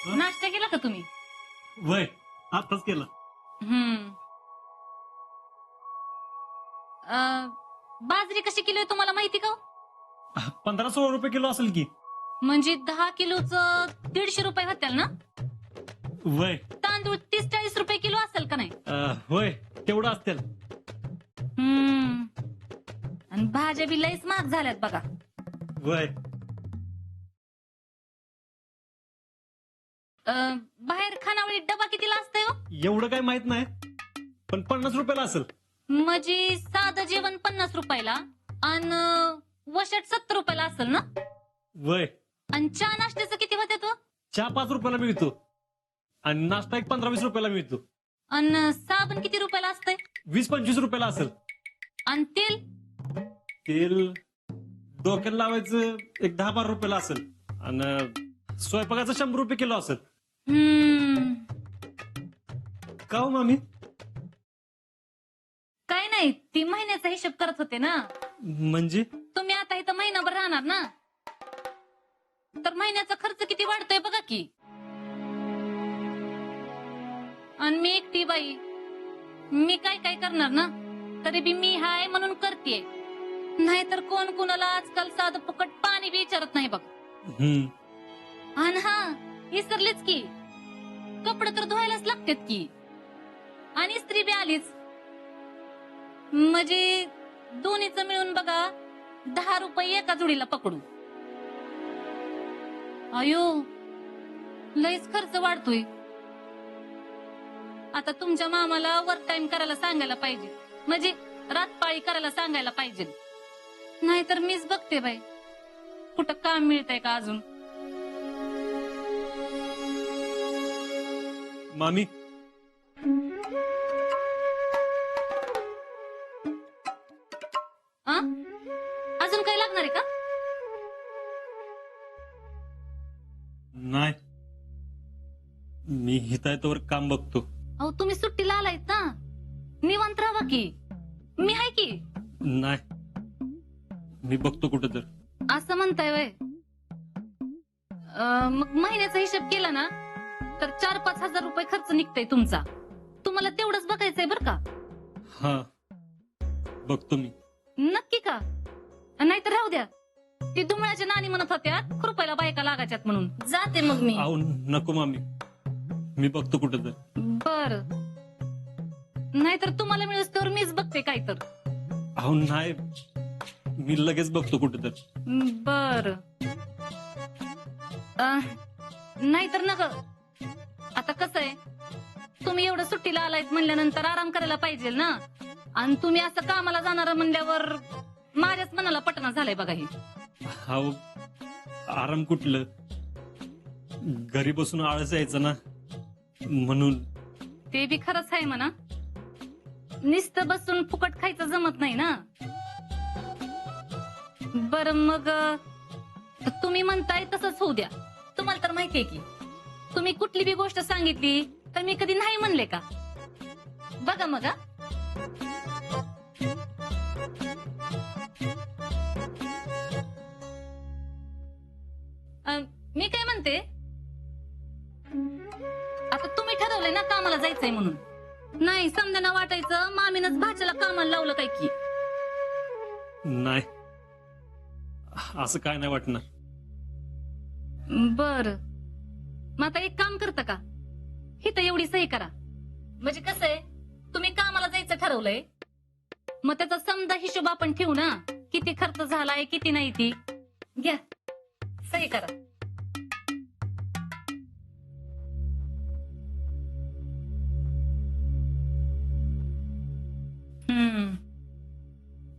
नाश्ता केला का तुम्ही? वय आताच केलं. बाजरी कशी किलो आहे तुम्हाला माहिती का? 15-16 रुपये किलो असेल की. म्हणजे 10 किलोचं 150 रुपये होतील ना? वय तांदूळ 30-40 रुपये किलो असेल का नाही? होय तेवढं असतील. आणि भाज्या बी लईच महाग झाल्यात बघा. वय बाहेर खानावळी डबा कितीला असतंय हो? एवढं काय माहित नाही, पण 50 रुपयाला असेल. म्हणजे साधं जेवण 50 रुपयाला आणि वशट 70 रुपयाला असेल ना? वय आणि चहा नाश्त्याचं किती होते तो? चहा 5 रुपयाला मिळतो आणि नाश्ता एक 15-20 रुपयाला मिळतो. आणि साबण किती रुपयाला असतंय? 20-25 रुपयाला असेल. आणि तेल? तेल डोक्याला लावायचं एक 10-12 रुपयाला असेल आणि स्वयंपाकाचं 100 रुपये किलो असेल. का हो मामी? काय नाही, ती महिन्याचा हिशोब करत होते ना. म्हणजे तुम्ही आता इथं महिनाभर राहणार ना, तर महिन्याचा खर्च किती वाढतोय बघा की. आणि मी एकटी बाई, मी काय काय करणार ना. तरी बी मी हाय म्हणून करतेय, नाहीतर कोण कोणाला आजकाल साधं फुकट पाणी बी विचारत नाही बघ. आणि हा विसरलीच की, कपडे तर धुवायलाच लागतात की, आणि स्त्री बी आलीच. म्हणजे दोन्हीचं मिळून बघा 10 रुपये एका जोडीला पकडू. अयो लईच खर्च वाढतोय. आता तुमच्या मामाला ओव्हर टाइम करायला सांगायला पाहिजे, म्हणजे रातपाळी करायला सांगायला पाहिजे. नाहीतर मीच बघते बाई कुठं काम मिळतंय का अजून. मामी अजून काही लागणार आहे का? नाही, मी हितायतोवर काम बघतो. अहो तुम्ही सुट्टीला आलायत ना, निवांत राहा की, मी आहे की. नाही, मी बघतो कुठं तर. असं म्हणताय वय? मग महिन्याचा हिशोब केला ना तर 4-5 हजार रुपये खर्च निघतोय तुमचा. तुम्हाला तेवढंच बघायचंय बर का? हा बघतो मी. नक्की का? नाहीतर राहू द्या. ती दुमळाच्या नानी म्हणत होत्या कृपयाला बायका लागायच्यात म्हणून. जाते मग मी. अहो नको मामी, मी बघतो कुठं तर. बर, नाहीतर तुम्हाला मिळूस तर मीच बघते काय तर. अहो नाही, मी लगेच बघतो कुठं तर. बर, नाहीतर नका. आता कसं आहे, तुम्ही एवढं सुट्टीला आलायत म्हणल्यानंतर आराम करायला पाहिजे ना. आणि तुम्ही असं कामाला जाणार म्हणल्यावर माझ्याच मनाला पटना झालंय बघा हे. अहो आराम कुठलं, घरी बसून आळस यायचं ना, म्हणून. ते बी खरंच आहे म्हणा, नुसतं बसून फुकट खायचं जमत नाही ना. बर मग तुम्ही म्हणताय तसंच होऊ द्या. तुम्हाला तर माहितीये की तुम्ही कुठली बी गोष्ट सांगितली तर मी कधी नाही म्हणले का. बघा मग मी काय म्हणते, आता तुम्ही ठरवलंय ना कामाला जायचंय म्हणून. नाही समजायला वाटायचं मामीनच भाच्याला कामाला लावलं काय की. नाही, असं काय नाही वाटणार. बर, मग आता एक काम करता का, हिथं एवढी सही करा. म्हणजे कसं आहे, तुम्ही कामाला जायचं ठरवलंय, मग त्याचा समजा हिशोब आपण ठेवू ना, किती खर्च झालाय किती नाही. ती घ्या सही करा.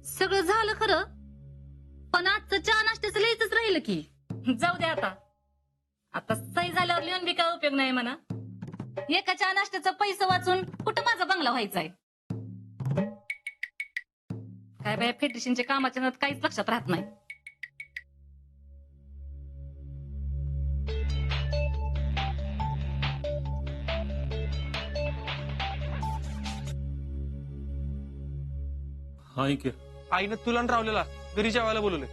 सगळं झालं खरं, पण आजचं चहा नाश्त्याचं लिहायचंच राहिलं की. जाऊ द्या आता, आता सही झाल्यावर लिहून बी काय उपयोग नाही म्हणा. एका चहा नाश्त्याचा पैसा वाचून कुठं माझा बंगला व्हायचाय. काय बाय फेडरेशनच्या कामाच्या नादात काहीच लक्षात राहत नाही. हा की आईनं तुला आणि रावलेला घरी जेवायला बोलवले.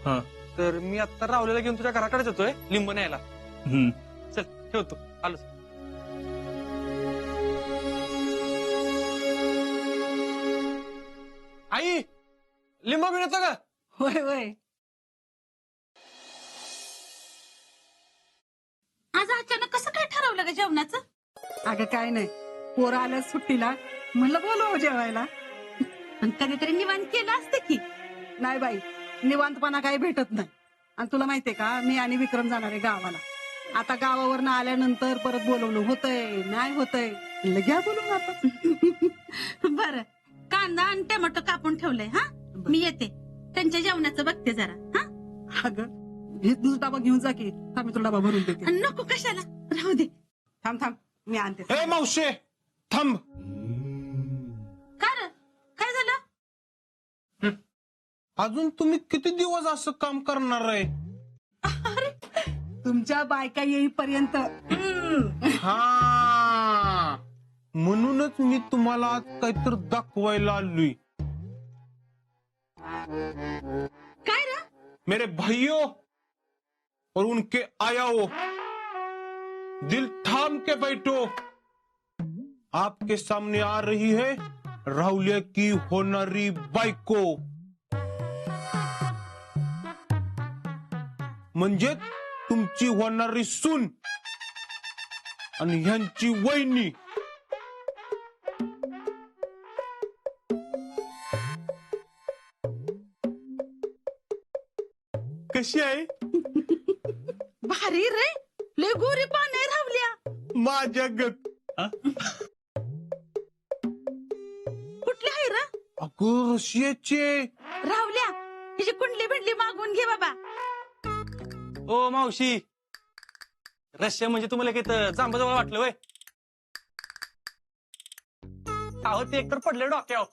हा तर मी आता रावलेला घेऊन तुझ्या घराकडे जातोय लिंब न्यायला. चल ठेवतो आलोच. आई लिंबू मिळतो का? होय होय. आज अचानक कसं काय ठरवलं ग जेवणाचं? अगं काय नाही, पोरं आल्या सुट्टीला म्हणलं बोलव जेवायला. पण कधीतरी निवांत केलं असतं की. नाही बाई, निवांतपणा काही भेटत नाही. आणि तुला माहितीये का, मी आणि विक्रम जाणार आहे गावाला. आता गावावरनं आल्यानंतर परत बोलवणं होतंय नाही होतंय, म्हणलं घ्या बोलवून आता. बरं, कांदा आणि टोमॅटो कापून ठेवलंय. हा, मी येते, त्यांच्या जेवणाचं बघते जरा. हा, अगं हे तुझा डबा घेऊन जा की, थांब मी तुला डबा भरून देते. आणि नको कशाला, राहू दे. थांब थांब, मी आणते. हे मावशे थांब. काय झालं? अजून तुम्ही किती दिवस असं काम करणार आहे? तुमच्या बायका येईपर्यंत. हा, म्हणूनच मी तुम्हाला आज काहीतरी दाखवायला आलोय. काय रे? मेरे भाइयों और उनके आयाओं, दिल थाम के बैठो. आपके सामने आ रही है राहुलिया की होणारी बायको, म्हणजे तुमची होणारी सून आणि ह्यांची वहिनी. कशी आहे? भारी रे, लय गोरी पान आहे रावल्या. माझ्या गत. कुठली आहे रे? अगं रशियाचे. रावल्या, हिची कुंडली बिंडली मागून घे बाबा. ओ मावशी, रशिया म्हणजे तुम्हाला काही जांबाजवळ वाटलं वय? अहो ते एकतर पडले डोक्यावर.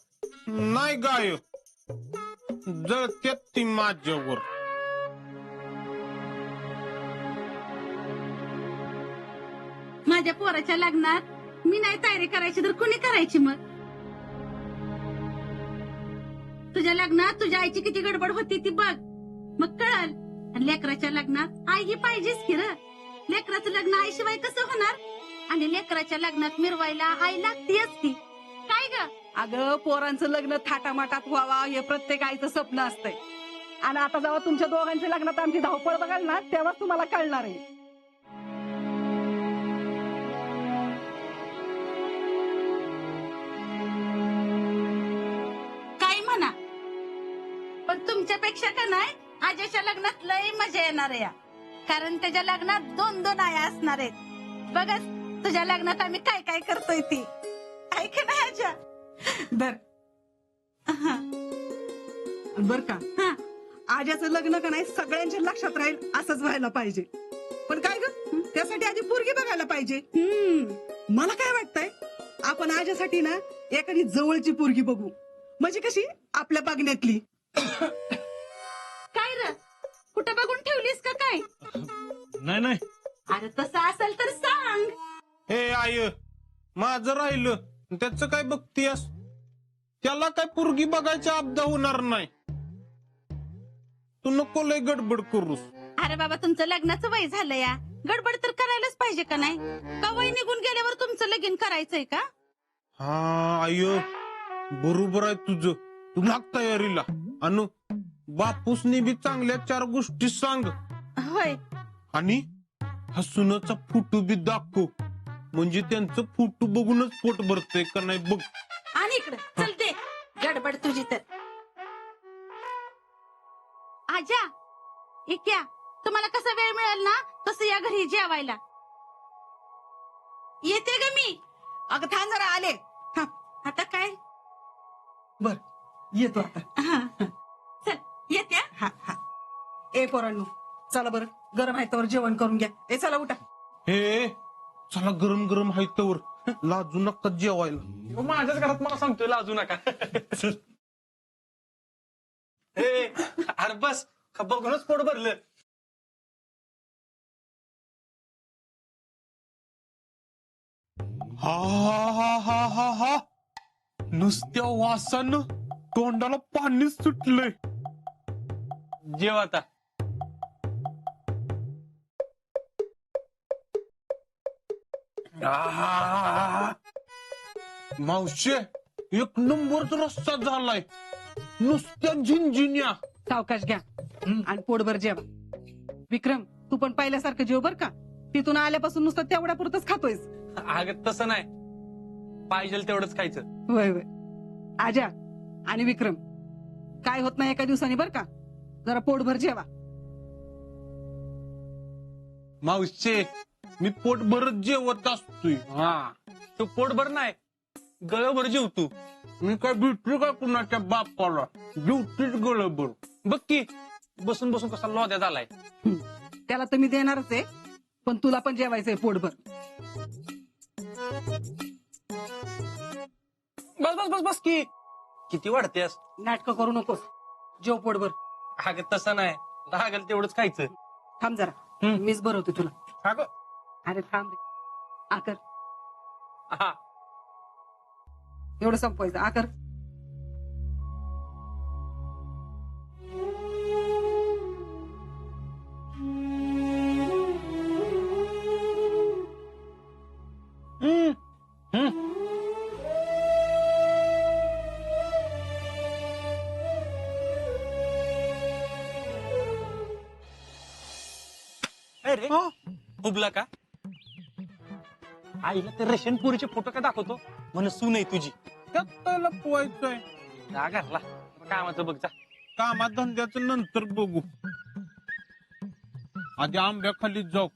नाही गाय, जळत्यात ती माझ्यावर. माझ्या पोराच्या लग्नात मी नाही तयारी करायची तर कुणी करायची मग? तुझ्या लग्नात तुझ्या आईची किती गडबड होती ती बघ, मग कळल. आणि लेकराच्या लग्नात आई ही पाहिजेच की र. लेकराचं लग्न आईशिवाय कसं होणार? आणि लेकराच्या लग्नात मिरवायला आई लागतीच की. काय ग? अगं पोरांचं लग्न थाटामाटात व्हावा हे प्रत्येक आईचं स्वप्न असतंय. आणि आता जेव्हा तुमच्या दोघांच्या लग्नात आमची धावपळ बघाल ना, तेव्हाच तुम्हाला कळणार आहे. काय म्हणा, पण तुमच्यापेक्षा का नाही आजीच्या लग्नात लय मजा येणार आहे. कारण त्याच्या लग्नात 2-2 आया असणार आहेत. बघच तुझ्या लग्नात आम्ही काय काय करतोय ती. ऐक ना आजा. बर बर का, आज्याचं लग्न का नाही सगळ्यांच्या लक्षात राहील असंच व्हायला पाहिजे. पण काय ग, त्यासाठी आधी पोरगी बघायला पाहिजे. मला काय वाटतंय, आपण आज्यासाठी ना एखादी जवळची पोरगी बघू, म्हणजे कशी आपल्या बघण्यातली. काय र, कुठं बघून ठेवलीस का काय? नाही नाही, अरे तसं असेल तर सांग. हे आय, माझं राहिलं त्याच काय बघतीयस? त्याला काय पोरगी बघायचा अब्दा होणार नाही. तू नको लय गडबड करूस. अरे बाबा, तुमचं लग्नाचं वय झालं या, गडबड तर करायलाच पाहिजे का नाही? का वय निघून गेल्यावर तुमचं लगीन करायचंय का? हा आय, बरोबर आहे तुझं. तू लाग तयारीला. अनु, बापूसनी बी चांगल्या 4 गोष्टी सांग. होय, आणि हसूनचा फोटो बी दाखव, म्हणजे त्यांचं फोटो बघूनच पोट भरतंय का नाही बघ. आणि इकडे चल दे गडबड तुझी तर. आजा, इक्या, तुम्हाला कसा वेळ मिळेल ना तसं या घरी जेवायला. येते ग मी. अगं थांब जरा, आले. थांब. आता काय? बर येतो आता. हा. चल येते. हा हा. ए पोरांनो, चला बरं, गरम आहे तर जेवण करून घ्या. ए चला उठा. हे चला, गरम गरम आहे तवर, लाजू नका जेवायला. माझ्याच घरात मला सांगतोय लाजू नका. ए, अरे बस, बघूनच पोट भरलं. हा हा हा हा हा, नुसत्या वासानं तोंडाला पाणी सुटलंय. जेव आता. आहा. मावशे एक नंबरचा रस्ता झालाय नुसत्या झिंझिन्या. सावकाश घ्या आणि पोटभर जेवा. विक्रम तू पण पहिल्यासारखं जेव बर का. तिथून आल्यापासून नुसतं तेवढ्या पुरतच खातोयस. अगं तसं नाही, पाहिजे तेवढंच खायचं. होय होय. आजा आणि विक्रम काय होत नाही एका दिवसाने बर का. जरा पोटभर जेवा. मावशे मी पोटभरच जेवत असतोय. हा तू पोटभर नाही, गळभर जेवतो. मी काय भेटलो का कुणाच्या बापाला. जेवतीच गळभर. बघ की बसून बसून कसा लोद्या झालाय. त्याला तर मी देणारच आहे, पण तुला पण जेवायचंय पोटभर. बस बस बस बस की किती वाढतेस. नाटकं करू नकोस. जेव पोटभर. अगं तसं नाही, लागेल तेवढंच खायचं. थांब जरा. हम्म. मीच भरवते तुला. अगं अरे थांब रे. आकर हा एवढं संपवायचं. आकर. अरे उबला का आईला ते रेशन पुरीचे फोटो काय दाखवतो म्हण सून आहे तुझी. त्यात त्याला पोवायचंय. जा घरला कामाचं बघ जा. कामात धंद्याचं नंतर बघू. आधी आंब्याखाली जाऊ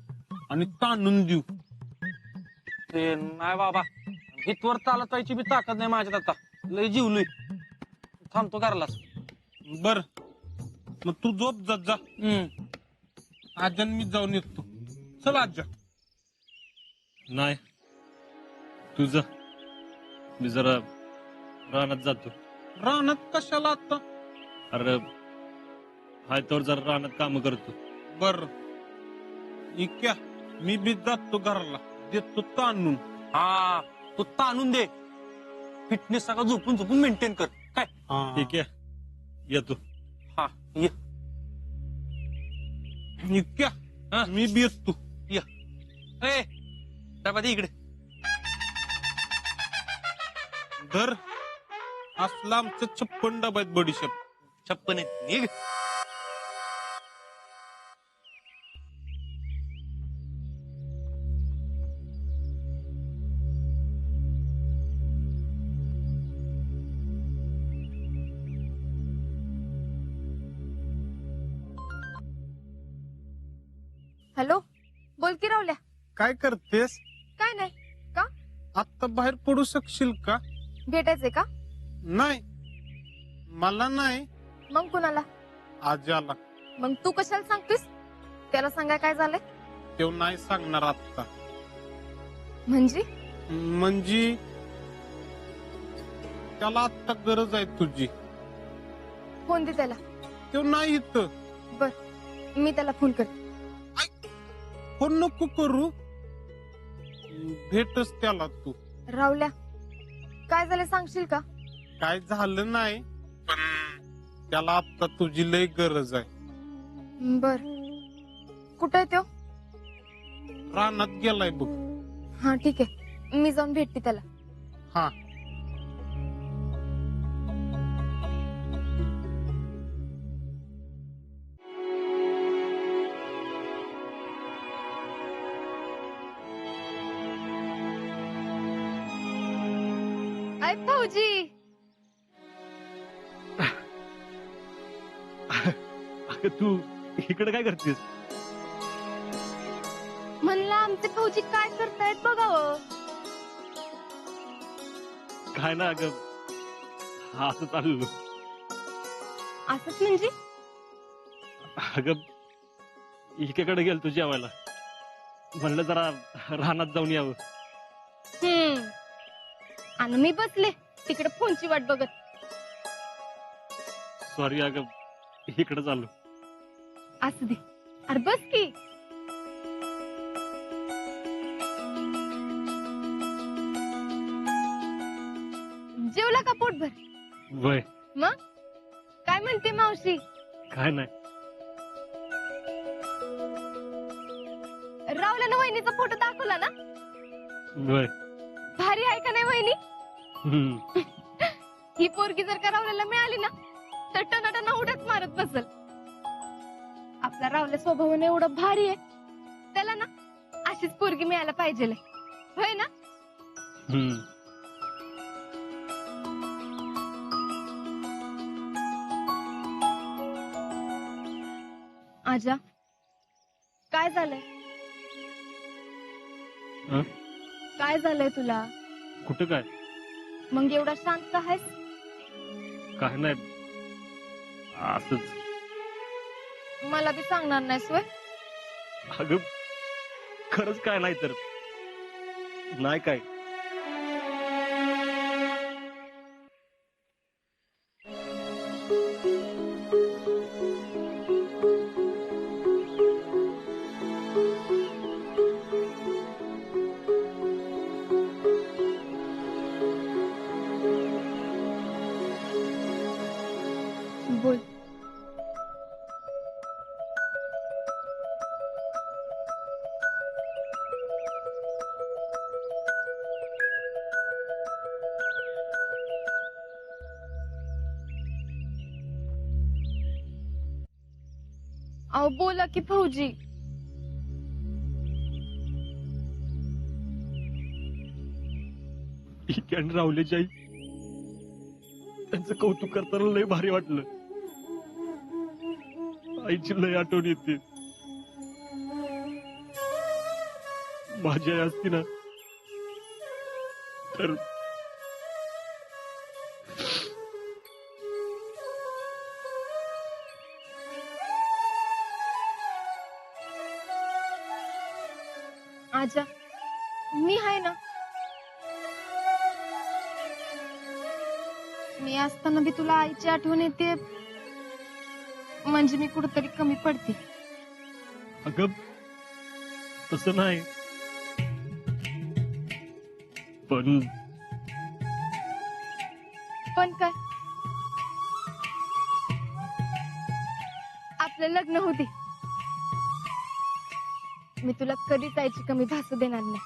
आणि ताणून देऊ. ते नाही बाबा, इथवर चालतायची बी ताकद नाही माझ्यात आता. लय जीवलोय. थांबतो घरलाच. बर मग तू झोप जात जा. आजन मी जाऊन येतो. चल आजा. नाही तुझं मी जरा रानात जातो. रानात कशाला आता. अरे हाय तर जरा रानात काम करतो. बर इक्या मी बी जातो घराला. देतो ताणून. हा तू ताणून दे. फिटनेस सगळं झोपून झोपून मेंटेन कर काय. ठीक आहे येतो. हा ये इक्या हा. मी बी येतो. ए डबा दे इकडे. धर असला आमचं 56 डबा आहेत बडीशेप. 56 आहेत निघ. हॅलो बोल की रावल्या. काय करतेस. काय नाही. का आता बाहेर पडू शकशील का. भेटायचंय का. नाही मला नाही. मग कुणाला. आजाला. मग तू कशाला सांगतोस. त्याला सांगाय काय झालंय. तो नाही सांगणार आता. म्हणजे म्हणजे त्याला आता गरज आहे तुझी. फोन दे त्याला. तो नाही इथं. मी त्याला फोन करते. फोन नको करू. भेटच त्याला तू. रावल्या काय झालं सांगशील का. काय झालं नाही पण त्याला आता तुझी लय गरज आहे. बर कुठं आहे तो. रानात गेलाय बघ. हा ठीक आहे मी जाऊन भेटते त्याला. हा अय भाऊजी. अगं तू इकडे काय करतेस. म्हणलं आमचे भाऊजी काय करतायत बघावं. काय ना अगं असं चाललो. असंच म्हणजे अगं इकडे गेलतो जेवायला. म्हणलं जरा रानात जाऊन यावं. आणि मी बसले तिकडे फोनची वाट बघत. सॉरी अगं इकडे चाललो. असू दे. अरे बस की. जेवला का पोटभर. वय मग काय म्हणते मावशी. काय नाही. रावल्यानं वहिनीचा फोटो दाखवला ना. होय. भारी आहे का नाही वहिनी? हम्म. ही पोरगी जर का रावल्याला मिळाली ना तर टनाटना उड्याच मारत बसल. आपला रावल्या स्वभावाने एवढं भारी आहे, त्याला ना अशीच पोरगी मिळायला पाहिजे होय ना? हम्म. आजा, काय झालंय? हं? काय झालंय तुला? कुठं काय? मग एवढा शांत आहेस? काय नाही, असंच. मला बी सांगणार नाहीस होय? अगं खरंच काय नाही तर नाही काय. बोल. अहो बोला की फौजी. इतक्या आणि राहुल्याची आई, त्यांचं कौतुक करताना लय भारी वाटलं. आईची लय आठवण येते. माझी आई असती ना तर आजा, मी आहे ना. मी असताना बी तुला आईची आठवण येते, म्हणजे मी कुठेतरी कमी पडते. अगं तसं नाही, पण पण काय, आपलं लग्न होते, मी तुला कधीच आईची कमी भासू देणार नाही.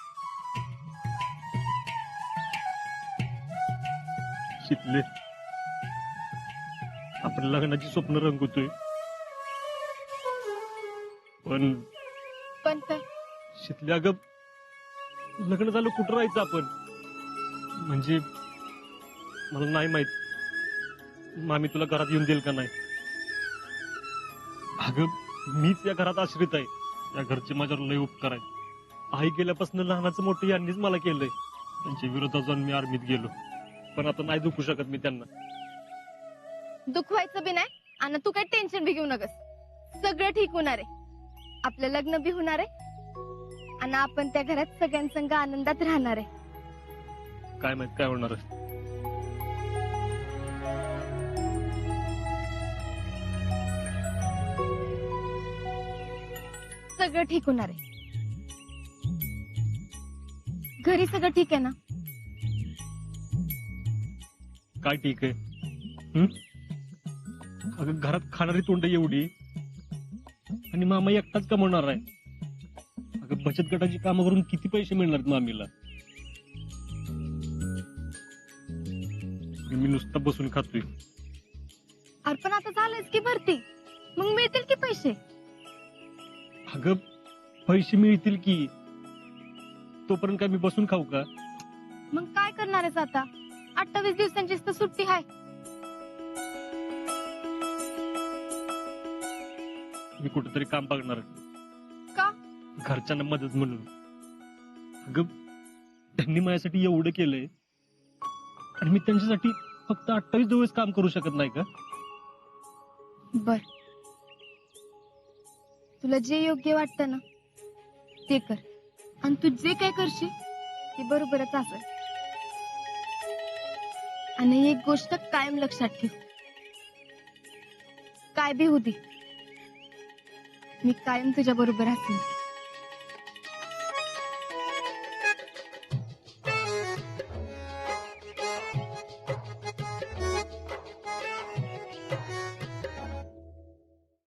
शिकले आपण लग्नाची स्वप्न रंगवतोय, पण पण काय, शिकले अगं लग्न झालं कुठं राहायचं आपण. म्हणजे मला नाही माहित मामी तुला घरात येऊन देईल का नाही. अगं मीच या घरात आश्रित आहे, या घरचे माझ्यावर लय उपकार आहे. आई गेल्यापासून लहानाचं मोठं यांनीच मला केलंय. त्यांच्या विरोधात जाऊन मी आर्मीत गेलो, पण आता नाही दुखू शकत मी त्यांना. दुखवायचं बी नाही आणि तू काही टेन्शन बी घेऊ नकस. सगळं ठीक होणार आहे, आपलं लग्न बी होणार आहे आणि आपण त्या घरात सगळ्यांसंग आनंदात राहणार आहे. काय माहित काय होणार आहे. सगळं ठीक होणार आहे. घरी सगळं ठीक आहे ना? काय ठीक आहे. हं? अगं घरात खाणारी तोंड एवढी आणि मामा एकटाच कमवणार आहे. अगं बचत गटाची कामं करून किती पैसे मिळणार मामीला. मी नुसता बसून खातोय. अरे पण आता झालंच की भरती, मग मिळतील की पैसे. अगं पैसे मिळतील की, तोपर्यंत काय मी बसून खाऊ का? मग काय करणार आहेस आता? 28 दिवसांचीच तर सुट्टी आहे. मी कुठेतरी काम बघणार. का? घरच्यांना मदत म्हणून. अगं त्यांनी माझ्यासाठी एवढं केलंय आणि मी त्यांच्यासाठी फक्त 28 दिवस काम करू शकत नाही का? बर, तुला जे योग्य वाटतं ना ते कर, आणि तू जे काय करशील ते बरोबरच असेल. आणि एक गोष्ट कायम लक्षात ठेव, काय बी होती मी कायम तुझ्या बरोबर असेल.